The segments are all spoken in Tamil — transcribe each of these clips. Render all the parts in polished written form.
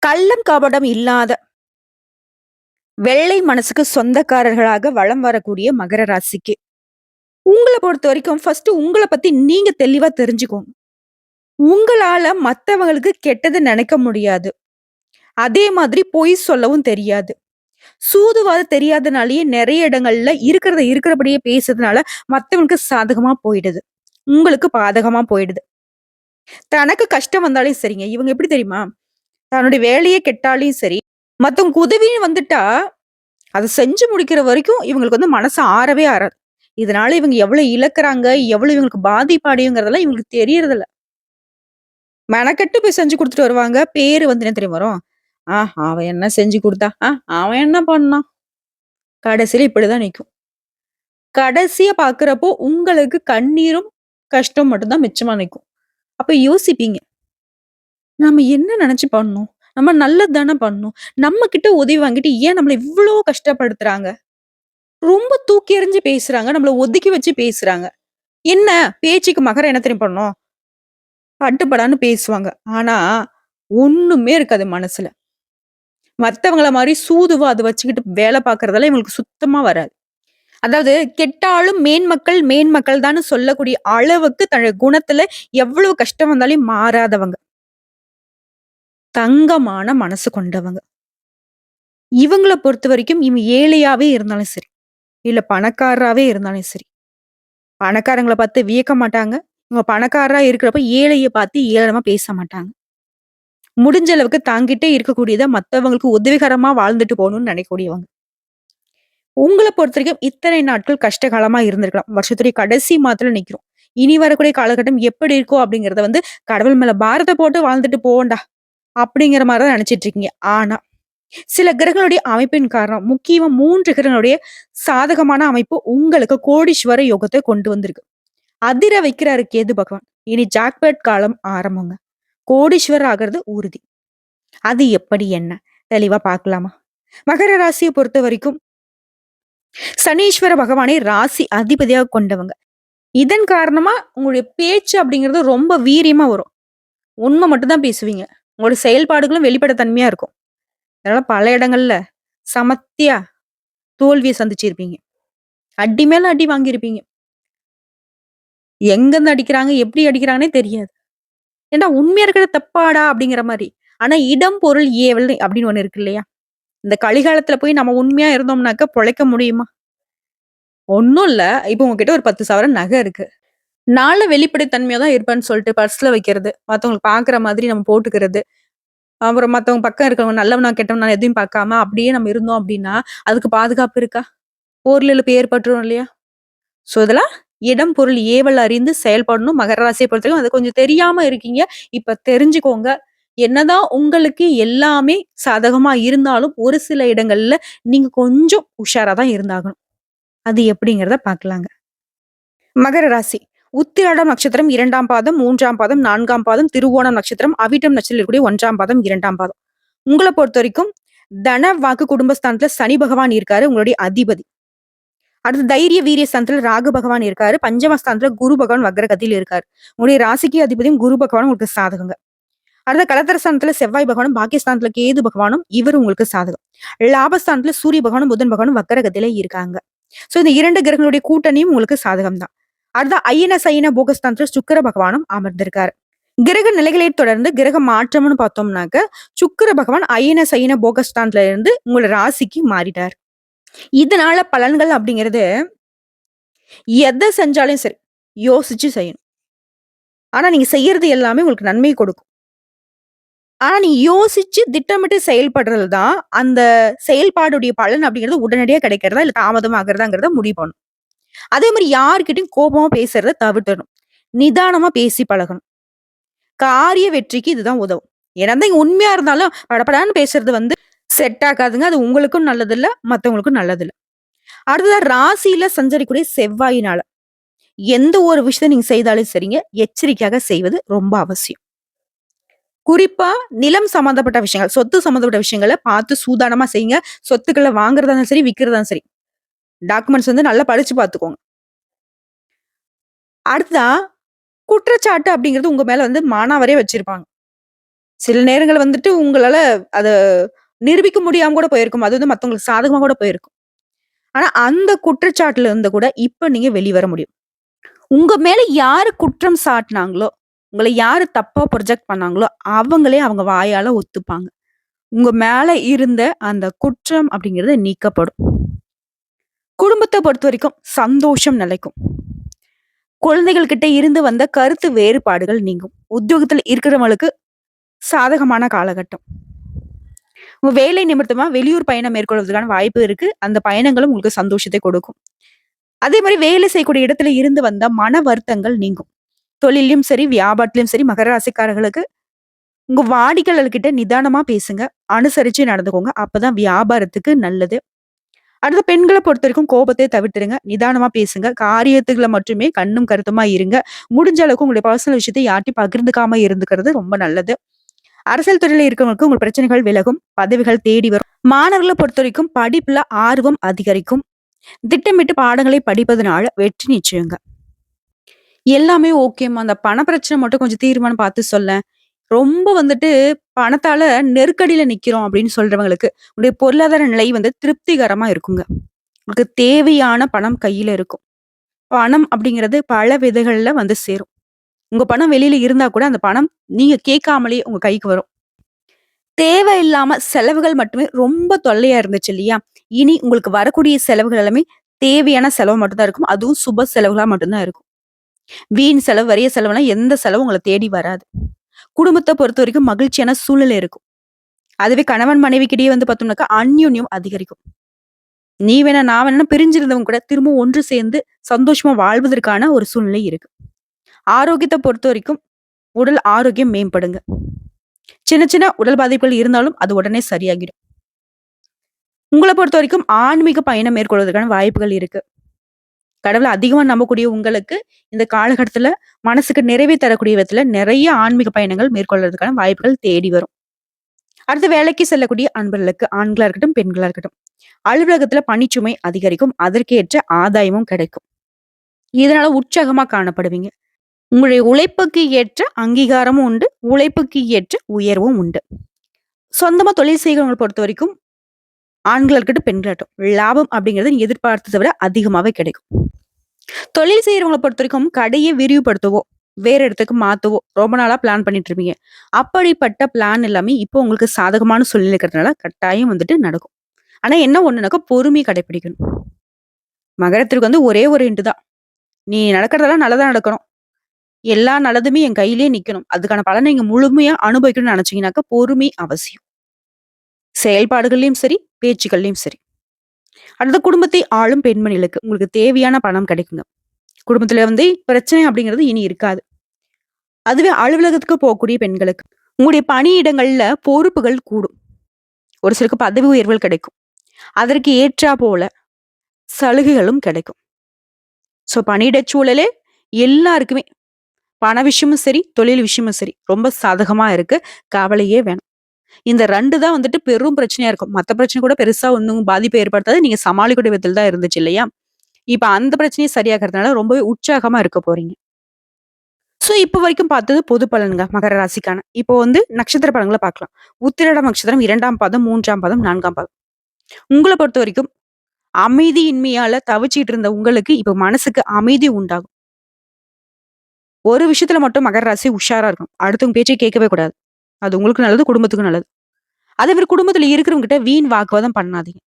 கள்ளம் கபடம் இல்லாத வெள்ளை மனசுக்கு சொந்தக்காரர்களாக வலம் வரக்கூடிய மகர ராசிக்கு. உங்கள பொறுத்தவரைக்கும் ஃபர்ஸ்ட் உங்கள பத்தி நீங்க தெளிவா தெரிஞ்சுக்கோங்க. உங்களால மத்தவங்களுக்கு கெட்டது நெனைக்க முடியாது. அதே மாதிரி பொய் சொல்லவும் தெரியாது. சூதுவாது தெரியாதனாலேயே நெறைய இடங்கள்ல இருக்கிறத இருக்கிறபடியே பேசுறதுனால மத்தவங்களுக்கு சாதகமா போயிடுது. உங்களுக்கு பாதகமா போயிடுது. தனக்கு கஷ்டம் வந்தாலும் சரிங்க. இவங்க எப்படி தெரியுமா? தன்னுடைய வேலையே கெட்டாலும் சரி, மத்தவங்களுக்கு உதவின்னு வந்துட்டா அத செஞ்சு முடிக்கிற வரைக்கும் இவங்களுக்கு மனசு ஆறவே ஆறாது. இதனால இவங்க எவ்வளவு இழக்குறாங்க, எவ்வளவு இவங்களுக்கு பாதிப்பு அடையுங்கிறதெல்லாம் இவங்களுக்கு தெரியறதில்ல. மெனக்கெட்டு போய் செஞ்சு குடுத்துட்டு வருவாங்க. பேரு என்ன தெரியுமா வரும்? ஆ அவன் என்ன செஞ்சு குடுத்தா? அவன் என்ன பண்ணான்? கடைசியில இப்படிதான் நிக்கும். கடைசியா பார்க்கிறப்போ உங்களுக்கு கண்ணீரும், கஷ்டம் மட்டும் தான் மிச்சமா நிக்கும். அப்ப யோசிப்பீங்க. நம்ம என்ன நெனச்சு பண்ணோம்? நம்ம நல்லது தானே பண்ணோம். நம்ம கிட்ட உதவி வாங்கிட்டு ஏன் நம்மள இவ்ளோ கஷ்டப்படுத்துறாங்க? ரொம்ப தூக்கி எறிஞ்சு பேசுறாங்க. நம்மள ஒதுக்கி வச்சு பேசுறாங்க. என்ன பேச்சுக்கு மகரம் என்ன தெரியுமா பண்ணும்? பட்டுப்படான்னு பேசுவாங்க. ஆனா, ஒண்ணுமே இருக்காது மனசுல. மத்தவங்கள மாரி சூதுவாது வச்சுக்கிட்டு வேல பார்க்கறதெல்லாம் இவங்களுக்கு சுத்தமா வராது. அதாவது கெட்டாலும் மேன்மக்கள், மேன்மக்கள் தான்னு சொல்லக்கூடிய அளவுக்கு தன்னுடைய குணத்துல எவ்வளவு கஷ்டம் வந்தாலும் மாறாதவங்க. தங்கமான மனசு கொண்டவங்க. இவங்கள பொறுத்தவரைக்கும் இவங்க ஏழையாவே இருந்தாலும் சரி, இல்ல பணக்காரராவே இருந்தாலும் சரி. பணக்காரங்கள பார்த்து வியக்க மாட்டாங்க. இவங்க பணக்காரரா இருக்கிறப்ப ஏழைய பார்த்து ஏளனமா பேச மாட்டாங்க. முடிஞ்ச அளவுக்கு தாங்கிட்டே இருக்கக்கூடியத மத்தவங்களுக்கு உதவிகரமா வாழ்ந்துட்டு போணும்னு நினைக்கக்கூடியவங்க. உங்கள பொறுத்தவரைக்கும் இத்தனை நாட்கள் கஷ்டகாலமா இருந்திருக்கலாம். வருஷத்துடைய கடைசி மாதத்துல நிக்கிறோம். இனி வரக்கூடிய காலகட்டம் எப்படி இருக்கும் அப்படிங்கிறத கடவுள் மேல பாரத்த போட்டு வாழ்ந்துட்டு போவோம்டா. அப்படிங்கிற மாரி தான் நினைச்சிட்டு இருக்கீங்க. ஆனா, சில கிரகங்களுடைய அமைப்பின் காரணம் முக்கியமா 3 கிரகங்களுடைய சாதகமான அமைப்பு உங்களுக்கு கோடீஸ்வர யோகத்த கொண்டு வந்திருக்கு. அதிர வைக்கிறாரு கேது பகவான். இனி ஜாக்பாட் காலம் ஆரம்பங்க. கோடீஸ்வரர் ஆகிறது உறுதி. அது எப்படி என்ன? தெளிவா பார்க்கலாமா? மகர ராசிய பொறுத்தவரைக்கும் சனீஸ்வர பகவானை ராசி அதிபதியாக கொண்டவங்க. இதன் காரணமா உங்களுடைய பேச்சு அப்படிங்கிறது ரொம்ப வீரியமா வரும். உண்மை மட்டும் தான் பேசுவீங்க. உங்களோட செயல்பாடுகளும் வெளிப்பட தன்மையா இருக்கும். அதனால பல இடங்கள்ல சமத்தியா தோல்விய சந்திச்சிருப்பீங்க. அடி மேல அடி வாங்கியிருப்பீங்க. எங்கருந்து அடிக்கிறாங்க, எப்படி அடிக்கிறாங்கன்னே தெரியாது. ஏன்டா உண்மையா இருக்கிறது தப்பாடா அப்படிங்கிற மாரி. ஆனா இடம், பொருள், ஏவல் அப்படின்னு ஒண்ணு இருக்கு இல்லையா? இந்த கலிகாலத்துல போய் நம்ம உண்மையா இருந்தோம்னாக்க பொழைக்க முடியுமா? ஒண்ணும் இல்ல. இப்ப உங்ககிட்ட ஒரு 10 சவரன் நகை இருக்கு. நான்ல வெளிப்படைத்தன்மையா தான் இருப்பேன்னு சொல்லிட்டு பர்ஸ்ல வைக்கிறது. மத்தவங்களுக்கு பார்க்குற மாதிரி நம்ம போட்டுக்கிறது. அப்புறம் மத்தவங்க பக்கம் இருக்கிறவங்க நல்லவனா, கெட்டவனா எதையும் பார்க்காம அப்படியே நம்ம இருந்தோம் அப்படின்னா, அதுக்கு பாதுகாப்பு இருக்கா? போர்ல இழப்பு ஏற்பட்டுரும் இல்லையா? சோ இதெல்லாம் இடம், பொருள், ஏவல் அறிந்து செயல்படணும். மகர ராசிய பொறுத்தவரைக்கும் அது கொஞ்சம் தெரியாம இருக்கீங்க. இப்ப தெரிஞ்சுக்கோங்க. என்னதான் உங்களுக்கு எல்லாமே சாதகமா இருந்தாலும், ஒரு சில இடங்கள்ல நீங்க கொஞ்சம் உஷாரா தான் இருந்தாகணும். அது எப்படிங்கிறத பார்க்கலாங்க. மகர ராசி. உத்திராடம் நட்சத்திரம் 2ஆம் பாதம், 3ஆம் பாதம், 4ஆம் பாதம், திருவோணம் நட்சத்திரம், அவிட்டம் நட்சத்திரம் இருக்கக்கூடிய 1ஆம் பாதம், 2ஆம் பாதம். உங்கள பொறுத்தவரைக்கும் தன, வாக்கு, குடும்பஸ்தானத்துல சனி பகவான் இருக்காரு. உங்களுடைய அதிபதி. அடுத்து தைரிய, வீரிய ஸ்தானத்துல ராகு பகவான் இருக்காரு. பஞ்சமஸ்தானத்துல குரு பகவான் வக்ரகதியில இருக்காரு. உங்களுடைய ராசிக்கு அதிபதியும் குரு பகவானும் உங்களுக்கு சாதகங்க. அடுத்த கலத்திரஸ்தானத்துல செவ்வாய் பகவானும், பாக்கியஸ்தானத்துல கேது பகவானும் இவரு உங்களுக்கு சாதகம். லாபஸ்தானத்துல சூரிய பகவானும், புதன் பகவானும் வக்ரகதியில இருக்காங்க. சோ இந்த 2 கிரகங்களுடைய கூட்டணியும் உங்களுக்கு சாதகம் தான். அடுத்த அயன சயன போகஸ்தானத்துல சுக்கிர பகவானும் அமர்ந்திருக்காரு. கிரக நிலைகளை தொடர்ந்து கிரக மாற்றம்னு பார்த்தோம்னாக்க சுக்கிர பகவான் அயன சயன போகஸ்தானத்துல இருந்து உங்களோட ராசிக்கு மாறிட்டார். இதனால பலன்கள் அப்படிங்கிறது எத செஞ்சாலும் சரி யோசிச்சு செய்யணும். ஆனா நீங்க செய்யறது எல்லாமே உங்களுக்கு நன்மை கொடுக்கும். ஆனா நீங்க யோசிச்சு திட்டமிட்டு செயல்படுறது தான் அந்த செயல்பாடுடைய பலன் அப்படிங்கிறது உடனடியா கிடைக்கிறதா இல்ல தாமதம் ஆகுறதாங்கிறத முடிவு பண்ணும். அதே மாதிரி யார்கிட்டயும் கோபமா பேசுறத தவிர்த்தணும். நிதானமா பேசி பழகணும். காரிய வெற்றிக்கு இதுதான் உதவும். என்னதான் இங்க உண்மையா இருந்தாலும் படபடான்னு பேசுறது செட் ஆகாதுங்க. அது உங்களுக்கும் நல்லதில்ல, மத்தவங்களுக்கும் நல்லதில்ல. அடுத்ததா ராசியில சஞ்சரிக்கூடிய செவ்வாயினால எந்த ஒரு விஷயத்த நீங்க செய்தாலும் சரிங்க, எச்சரிக்கையாக செய்வது ரொம்ப அவசியம். குறிப்பா நிலம் சம்பந்தப்பட்ட விஷயங்கள், சொத்து சம்பந்தப்பட்ட விஷயங்கள பார்த்து சூதானமா செய்யுங்க. சொத்துக்கள வாங்குறதா இருந்தாலும் சரி, விக்கிறதா இருந்தாலும் சரி. டாக்குமெண்ட்ஸ் நல்லா படிச்சு பார்த்துக்கோங்க. அடுத்ததா குற்றச்சாட்டு அப்படிங்கிறது உங்க மேல மானாவாரியா வச்சிருப்பாங்க. சில நேரங்கள்ல வந்துட்டு உங்களால அத நிரூபிக்க முடியாம கூட போயிருக்கும். அது வந்து மத்தவங்களுக்கு சாதகமா கூட போயிருக்கும். ஆனா அந்த குற்றச்சாட்டுல இருந்து கூட இப்ப நீங்க வெளிவர முடியும். உங்க மேல யாரு குற்றம் சாட்டுனாங்களோ, உங்கள யாரு தப்பா ப்ரொஜெக்ட் பண்ணாங்களோ, அவங்களே அவங்க வாயால ஒத்துப்பாங்க. உங்க மேல இருந்த அந்த குற்றம் அப்படிங்கிறது நீக்கப்படும். குடும்பத்த பொறுத்தவரைக்கும் சந்தோஷம் நிலைக்கும். குழந்தைகள் கிட்ட இருந்து வந்த கருத்து வேறுபாடுகள் நீங்கும். உத்தியோகத்துல இருக்கிறவங்களுக்கு சாதகமான காலகட்டம். உங்க வேலை நிமித்தமா வெளியூர் பயணம் மேற்கொள்வதற்கான வாய்ப்பு இருக்கு. அந்த பயணங்களும் உங்களுக்கு சந்தோஷத்தை கொடுக்கும். அதே மாரி வேலை செய்யக்கூடிய இடத்துல இருந்து வந்த மன வருத்தங்கள் நீங்கும். தொழில்லயும் சரி, வியாபாரத்திலயும் சரி மகர ராசிக்காரர்களுக்கு உங்க வாடிக்கையாளர்கிட்ட நிதானமா பேசுங்க. அனுசரிச்சு நடந்துக்கோங்க. அப்பதான் வியாபாரத்துக்கு நல்லது. அடுத்து பெண்கள பொறுத்தவரைக்கும் கோபத்தை தவிர்த்துருங்க. நிதானமா பேசுங்க. காரியத்துக்குள்ள மட்டுமே கண்ணும் கருத்துமா இருங்க. முடிஞ்ச அளவுக்கு உங்களுடைய பர்சனல் விஷயத்த யார்ட்டயும் பகிர்ந்துக்காம இருந்துக்கிறது ரொம்ப நல்லது. அரசியல் துறையில இருக்கவங்களுக்கு உங்க பிரச்சனைகள் விலகும். பதவிகள் தேடி வரும். மாணவர்கள பொறுத்தவரைக்கும் படிப்புல ஆர்வம் அதிகரிக்கும். திட்டமிட்டு பாடங்களை படிப்பதனால வெற்றி நிச்சயங்க. எல்லாமே ஓகேம்மா. அந்த பண பிரச்சனை மட்டும் கொஞ்சம் தீர்மானம் பார்த்து சொல்லேன். ரொம்ப வந்துட்டு பணத்தால நெருக்கடியில நிக்கிறோம் அப்படின்னு சொல்றவங்களுக்கு, உங்களுடைய பொருளாதார நிலை வந்து திருப்திகரமா இருக்குங்க. உங்களுக்கு தேவையான பணம் கையில இருக்கும். பணம் அப்படிங்கிறது பல விதைகள்ல வந்து சேரும். உங்க பணம் வெளியில இருந்தா கூட அந்த பணம் நீங்க கேட்காமலேயே உங்க கைக்கு வரும். தேவையில்லாம செலவுகள் மட்டுமே ரொம்ப தொல்லையா இருந்துச்சு இல்லையா? இனி உங்களுக்கு வரக்கூடிய செலவுகள் எல்லாமே தேவையான செலவு மட்டும் தான் இருக்கும். அதுவும் சுப செலவுகளா மட்டும் தான் இருக்கும். வீண் செலவு, வறிய செலவுலாம் எந்த செலவும் உங்கள தேடி வராது. குடும்பத்த பொறுத்தவரைக்கும் மகிழ்ச்சியான சூழ்நிலை இருக்கும். அதுவே கணவன் மனைவிக்கிடையே வந்து பார்த்தோம்னாக்கா, அந்யோன்யம் அதிகரிக்கும். நீ வேணா, நான் வேணான்னு பிரிஞ்சிருந்தவங்க கூட திரும்பவும் ஒன்று சேர்ந்து சந்தோஷமா வாழ்வதற்கான ஒரு சூழ்நிலை இருக்கு. ஆரோக்கியத்த பொறுத்தவரைக்கும் உடல் ஆரோக்கியம் மேம்படுங்க. சின்ன சின்ன உடல் பாதிப்புகள் இருந்தாலும் அது உடனே சரியாகிடும். உங்கள பொறுத்தவரைக்கும் ஆன்மீக பயணம் மேற்கொள்வதற்கான வாய்ப்புகள் இருக்கு. கடவுள அதிகமா நம்பக்கூடிய உங்களுக்கு இந்த காலகட்டத்துல மனசுக்கு நிறைவை தரக்கூடிய விதத்துல நிறைய ஆன்மீக பயணங்கள் மேற்கொள்வதற்கான வாய்ப்புகள் தேடி வரும். அடுத்து வேலைக்கு செல்லக்கூடிய அன்பர்களுக்கு ஆண்களா இருக்கட்டும், பெண்களா இருக்கட்டும். அலுவலகத்துல பணிச்சுமை அதிகரிக்கும். அதற்கேற்ற ஆதாயமும் கிடைக்கும். இதனால உற்சாகமா காணப்படுவீங்க. உங்களுடைய உழைப்புக்கு ஏற்ற அங்கீகாரமும் உண்டு. உழைப்புக்கு ஏற்ற உயர்வும் உண்டு. சொந்தமா தொழில் செய்கிறவங்கள பொறுத்தவரைக்கும் ஆண்களா இருக்கட்டும், பெண்களா இருக்கட்டும். லாபம் அப்படிங்கிறது நீங்க எதிர்பார்த்தத விட அதிகமாவே கிடைக்கும். தொழில் செய்றவங்கள பொறுத்தவரைக்கும் கடைய விரிவுபடுத்தவோ, வேற இடத்துக்கு மாத்தவோ ரொம்ப நாளா பிளான் பண்ணிட்டு இருப்பீங்க. அப்படிப்பட்ட பிளான் எல்லாமே இப்போ உங்களுக்கு சாதகமான சூழ்நிலை இருக்கிறதுனால கட்டாயம் வந்துட்டு நடக்கும். ஆனா என்ன ஒண்ணுனாக்கா பொறுமை கடைப்பிடிக்கணும். மகரத்திற்கு வந்து ஒரே ஒரு ஹிண்ட் தான். நீ நடக்கிறதெல்லாம் நல்லதா நடக்கணும். எல்லா நல்லதுமே என் கையிலேயே நிக்கணும். அதுக்கான பலன நீங்க முழுமையா அனுபவிக்கணும்னு நினைச்சீங்கன்னாக்கா பொறுமை அவசியம். செயல்பாடுகள்லயும் சரி, பேச்சுக்கள்லயும் சரி. அடுத்து குடும்பத்தை ஆளும் பெண்மணிகளுக்கு உங்களுக்கு தேவையான பணம் கிடைக்குங்க. குடும்பத்துல வந்து பிரச்சனை அப்படிங்கிறது இனி இருக்காது. அதுவே அலுவலகத்துக்கு போகக்கூடிய பெண்களுக்கு உங்களுடைய பணியிடங்கள்ல பொறுப்புகள் கூடும். ஒரு சிலருக்கு பதவி உயர்வுகள் கிடைக்கும். அதற்கு ஏற்றா போல சலுகைகளும் கிடைக்கும். சோ பணியிட சூழலே எல்லாருக்குமே பண விஷயமும் சரி, தொழில் விஷயமும் சரி ரொம்ப சாதகமா இருக்கு. கவலையே வேணாம். இந்த 2 தான் வந்துட்டு பெரும் பிரச்சனையா இருக்கும். மத்த பிரச்சனை கூட பெருசா ஒண்ணும் பாதிப்பை ஏற்படுத்தாது. நீங்க சமாளிக்கக்கூடிய விதத்துல தான் இருந்துச்சு இல்லையா? இப்ப அந்த பிரச்சனையும் சரியாகறதுனால ரொம்பவே உற்சாகமா இருக்க போறீங்க. சோ, இப்ப வரைக்கும் பார்த்தது பொது பலன்ங்க மகர ராசிக்கான. இப்போ வந்து நட்சத்திர பலன்கள பார்க்கலாம். உத்திராடம் நட்சத்திரம் 2ஆம் பாதம், 3ஆம் பாதம், 4ஆம் பாதம். உங்கள பொறுத்தவரைக்கும் அமைதியின்மையால தவிச்சிட்டு இருந்த உங்களுக்கு இப்ப மனசுக்கு அமைதி உண்டாகும். ஒரு விஷயத்துல மட்டும் மகர ராசி உஷாரா இருக்கணும். அடுத்தவங்க பேச்சை கேட்கவே கூடாது. அது உங்களுக்கு நல்லது, குடும்பத்துக்கும் நல்லது. அதே மாரி குடும்பத்துல இருக்கிறவங்க கிட்ட வீண் வாக்குவாதம் பண்ணாதீங்க.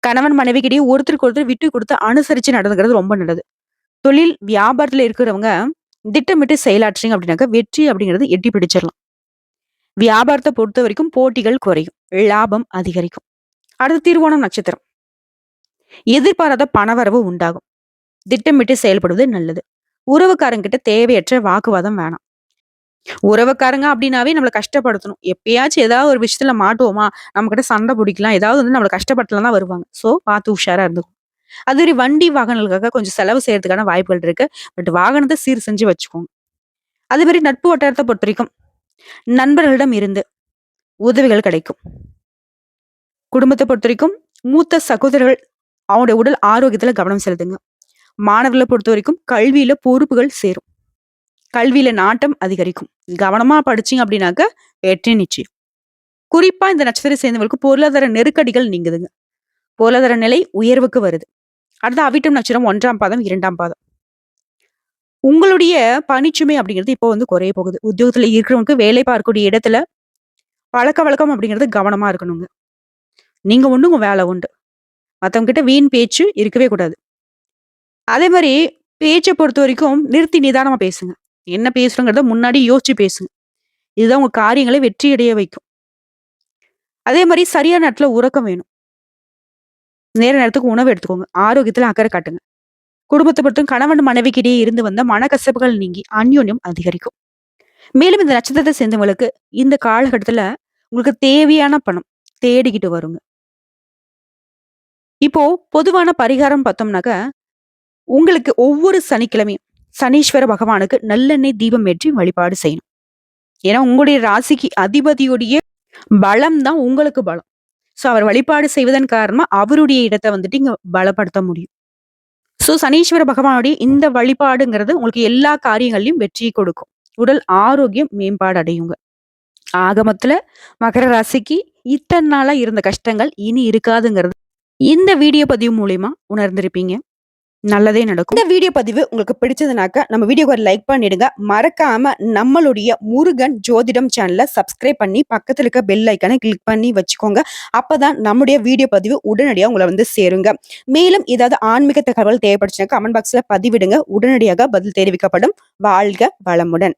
கணவன் மனைவிக்கிடையே ஒருத்தருக்கு ஒருத்தர் விட்டு குடுத்து அனுசரிச்சு நடந்துக்கிறது ரொம்ப நல்லது. தொழில், வியாபாரத்துல இருக்கிறவங்க திட்டமிட்டு செயலாற்றுறீங்க அப்படின்னாக்க வெற்றி அப்படிங்கிறது எட்டி பிடிச்சிடலாம். வியாபாரத்த பொறுத்தவரைக்கும் போட்டிகள் குறையும். லாபம் அதிகரிக்கும். அடுத்து திருவோணம் நட்சத்திரம். எதிர்பாராத பணவரவு உண்டாகும். திட்டமிட்டு செயல்படுவது நல்லது. உறவுக்காரங்கிட்ட தேவையற்ற வாக்குவாதம் வேணாம். உறவுக்காரங்க அப்படின்னாவே நம்மள கஷ்டப்படுத்தணும். எப்பயாச்சும் ஏதாவது ஒரு விஷயத்துல மாட்டுவோமா, நம்மகிட்ட சண்டை பிடிக்கலாம். ஏதாவது வந்து நம்மள கஷ்டப்படுத்தலாம் தான் வருவாங்க. சோ பார்த்து உஷாரா இருந்துக்கணும். அதுமாரி வண்டி வாகனங்களுக்காக கொஞ்சம் செலவு செய்யறதுக்கான வாய்ப்புகள் இருக்கு. பட் வாகனத்த சீர் செஞ்சு வச்சுக்கோங்க. அதே மாரி நட்பு வட்டாரத்த பொறுத்தவரைக்கும் நண்பர்களிடம் இருந்து உதவிகள் கிடைக்கும். குடும்பத்த பொறுத்தவரைக்கும் மூத்த சகோதரர்கள் அவனுடைய உடல் ஆரோக்கியத்துல கவனம் செலுத்துங்க. மாணவர்களை பொறுத்தவரைக்கும் கல்வியில பொறுப்புகள் சேரும். கல்வியில நாட்டம் அதிகரிக்கும். கவனமா படிச்சீங்க அப்படின்னாக்க வெற்றி நிச்சயம். குறிப்பா இந்த நட்சத்திரத்தை சேர்ந்தவங்களுக்கு பொருளாதார நெருக்கடிகள் நீங்குதுங்க. பொருளாதார நிலை உயர்வுக்கு வருது. அடுத்து அவிட்டம் நட்சத்திரம் 1ஆம் பாதம், 2ஆம் பாதம். உங்களுடைய பணிச்சுமை அப்படிங்கிறது இப்போ வந்து குறைய போகுது. உத்தியோகத்துல இருக்கிறவங்களுக்கு வேலை பார்க்கக்கூடிய இடத்துல பழக்கவழக்கம் அப்படிங்கிறது கவனமா இருக்கணுங்க. நீங்க உண்டு, உங்க வேலை உண்டு. மத்தவங்க கிட்ட வீண் பேச்சு இருக்கவே கூடாது. அதே மாரி பேச்ச பொறுத்தவரைக்கும் நிறுத்தி நிதானமா பேசுங்க. என்ன பேசுறோங்கிறத முன்னாடி யோசிச்சு பேசுங்க. இதுதான் உங்க காரியங்களை வெற்றி அடைய வைக்கும். அதே மாரி சரியான நேரத்துல உறக்கம் வேணும். நேர நேரத்துக்கு உணவு எடுத்துக்கோங்க. ஆரோக்கியத்துல அக்கறை காட்டுங்க. குடும்பத்த பொறுத்தும் கணவன் மனைவிக்கிடையே இருந்து வந்த மனக்கசப்புகள் நீங்கி அந்யோன்யம் அதிகரிக்கும். மேலும் இந்த நட்சத்திரத்தை சேர்ந்தவங்களுக்கு இந்த காலகட்டத்துல உங்களுக்கு தேவையான பணம் தேடிக்கிட்டு வருங்க. இப்போ பொதுவான பரிகாரம் பார்த்தோம்னாக்க, உங்களுக்கு ஒவ்வொரு சனிக்கிழமையும் சனீஸ்வர பகவானுக்கு நல்லெண்ணெய் தீபம் ஏற்றி வழிபாடு செய்யணும். ஏன்னா உங்களுடைய ராசிக்கு அதிபதியுடைய பலம் தான் உங்களுக்கு பலம். சோ அவர் வழிபாடு செய்வதன் காரணமா அவருடைய இடத்த வந்துட்டு இங்க பலப்படுத்த முடியும். சோ சனீஸ்வர பகவானுடைய இந்த வழிபாடுங்கிறது உங்களுக்கு எல்லா காரியங்கள்லயும் வெற்றியை கொடுக்கும். உடல் ஆரோக்கியம் மேம்பாடு அடையுங்க. ஆகமத்துல மகர ராசிக்கு இத்தனை நாளா இருந்த கஷ்டங்கள் இனி இருக்காதுங்கிறது இந்த வீடியோ பதிவு மூலியமா உணர்ந்திருப்பீங்க. நல்லதே நடக்கும். இந்த வீடியோ பதிவு உங்களுக்கு பிடிச்சதுனாக்க நம்ம வீடியோக்கு ஒரு லைக் பண்ணிடுங்க. மறக்காம நம்மளுடைய முருகன் ஜோதிடம் சேனலை சப்ஸ்கிரைப் பண்ணி பக்கத்துல இருக்க பெல் ஐக்கானை கிளிக் பண்ணி வச்சுக்கோங்க. அப்பதான் நம்முடைய வீடியோ பதிவு உடனடியாக உங்களை வந்து சேருங்க. மேலும் ஏதாவது ஆன்மீக தகவல் தேவைப்படுச்சுன்னா கமெண்ட் பாக்ஸ்ல பதிவிடுங்க. உடனடியாக பதில் தெரிவிக்கப்படும். வாழ்க வளமுடன்.